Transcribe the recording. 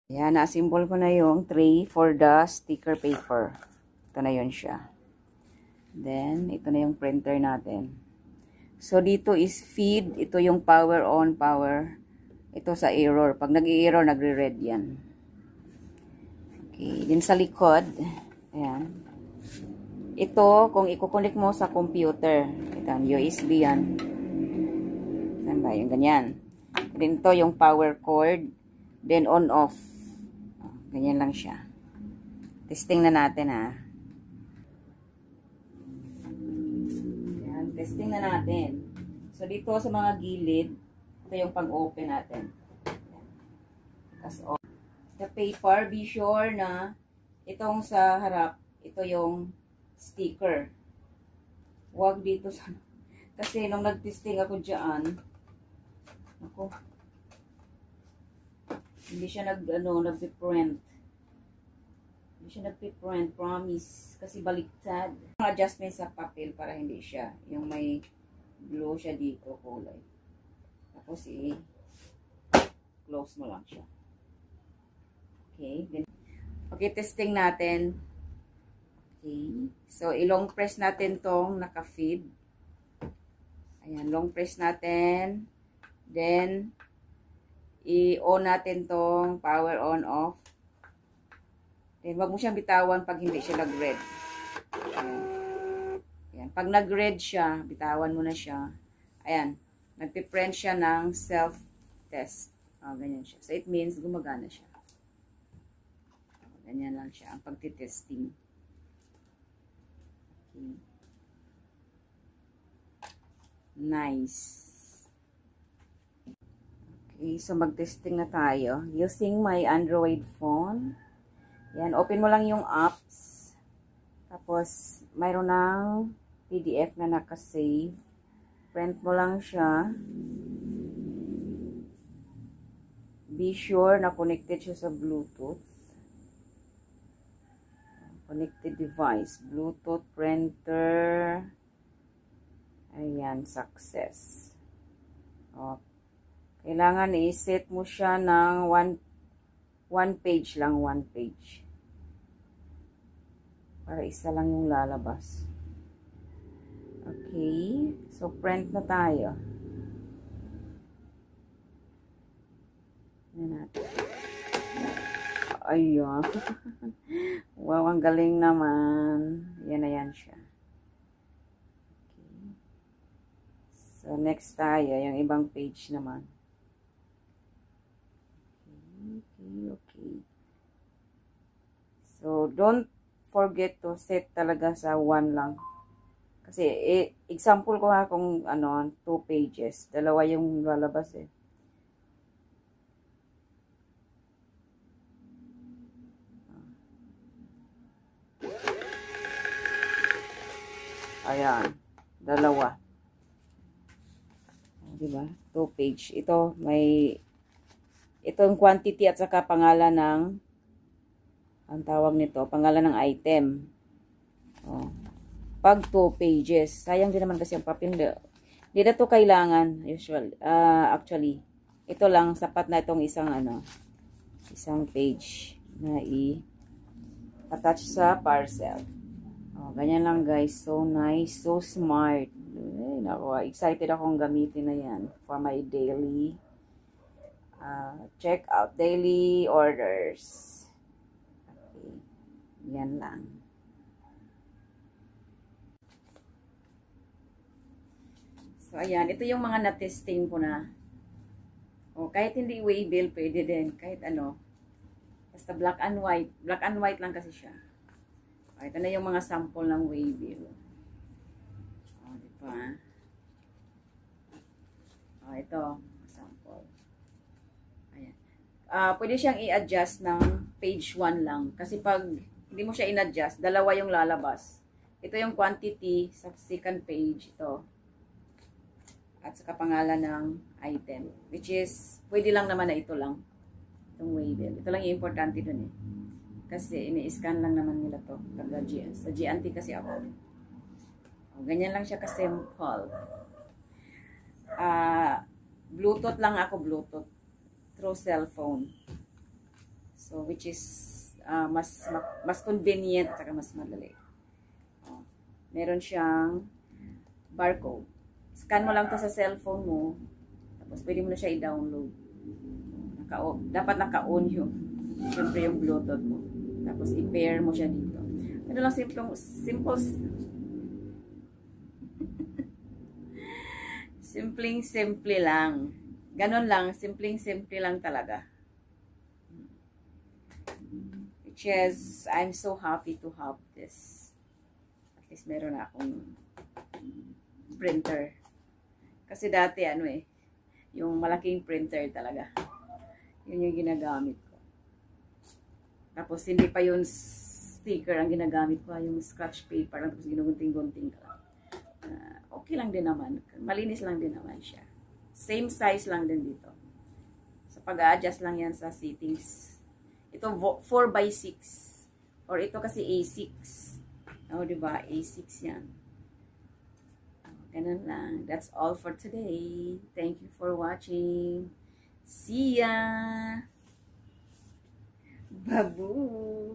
Ayan, na-assemble ko na yung tray for the sticker paper. Ito na yun siya. Then, ito na yung printer natin. So, dito is feed. Ito yung power on, power. Ito sa error. Pag nag-i-error, nagre-red yan. Okay. Then, sa likod, ayan. Ito, kung i-connect mo sa computer. Ito, USB yan. Saan ba? Yung ganyan. Then, ito yung power cord. Then, on-off. Ganyan lang siya. Testing na natin, ha. Ayan, testing na natin. So, dito sa mga gilid, ito yung pag-open natin. Tapos, the paper, be sure na itong sa harap, ito yung sticker. Huwag dito sa... Kasi, nung nag-testing ako dyan, ako, hindi siya nag-print. Hindi siya nag-print, promise. Kasi baliktad. Ang adjustment sa papel para hindi siya. Yung may glow siya dito, kulay. Tapos close mo lang siya. Okay. Okay, testing natin. Okay. So, i-long press natin tong naka-feed. Ayan, long press natin. Then, i-on natin tong power on off. Then, wag mo siyang bitawan pag hindi siya nag-red. Ayan. Ayan. Pag nag-red siya, bitawan mo na siya. Ayan. Nagpiprint siya ng self-test. Ganyan siya. So, it means gumagana siya. Ganyan lang siya ang pagtitesting. Okay. Nice. Okay, so mag-testing na tayo. Using my Android phone. Yan, open mo lang yung apps. Tapos, mayroon ng PDF na nakasave. Print mo lang siya. Be sure na connected siya sa Bluetooth. Connected device. Bluetooth printer. Ayan, success. Okay. Kailangan i-set mo siya ng one page lang, one page. Para isa lang yung lalabas. Okay. So, print na tayo. Yan natin. Ayan. Wow, ang galing naman. Yan na yan siya. Okay. So, next tayo, yung ibang page naman. Okay. So, don't forget to set talaga sa 1 lang. Kasi, example ko ha kung 2 pages. Dalawa yung lalabas eh. Ayan. Dalawa. Diba? 2 page. Ito, itong quantity at saka pangalan ng ang tawag nito, pangalan ng item. Pag 2 pages, sayang din naman kasi ang papel. Hindi na to kailangan actually. Ito lang sapat na itong isang page na i-attach sa parcel. Ganyan lang guys. So nice, so smart. Ay, nako, excited akong gamitin na yan for my daily check out daily orders. Okay. Yan lang. So, ayan. Ito yung mga na-testing ko na. Kahit hindi waybill, pwede din. Kahit basta black and white. Black and white lang kasi siya. Ito na yung mga sample ng waybill. Diba? Ito. Sample. Ayan. Pwede siyang i-adjust ng page 1 lang. Kasi pag hindi mo siya in-adjust, dalawa yung lalabas. Ito yung quantity sa second page. Ito. At saka pangalan ng item. Which is, pwede lang naman na ito lang. Itong waybill. Ito lang yung importante dun eh. Kasi ini-scan lang naman nila to. Sa GNT kasi ako. Ganyan lang siya ka-simple. Bluetooth lang ako, Bluetooth. Through cellphone. So, which is mas convenient at saka mas madali. Oh, meron siyang barcode. Scan mo lang to sa cellphone mo. Tapos, pwede mo na siya i-download. Dapat naka-on yung, syempre yung Bluetooth mo. Tapos, i-pair mo siya dito. Ano lang, simple lang. Ganon lang, simple lang talaga. Which is, I'm so happy to have this. At least meron na akong printer. Kasi dati, yung malaking printer talaga. Yun yung ginagamit ko. Tapos, hindi pa yung sticker ang ginagamit ko. Yung scratch paper lang. Tapos, ginugunting-gunting ka lang. Okay lang din naman. Malinis lang din naman siya. Same size lang din dito. So, pag-a-adjust lang yan sa settings. Ito, 4x6. Or ito kasi A6. O, diba? A6 yan. Ganun lang. That's all for today. Thank you for watching. See ya! Babu!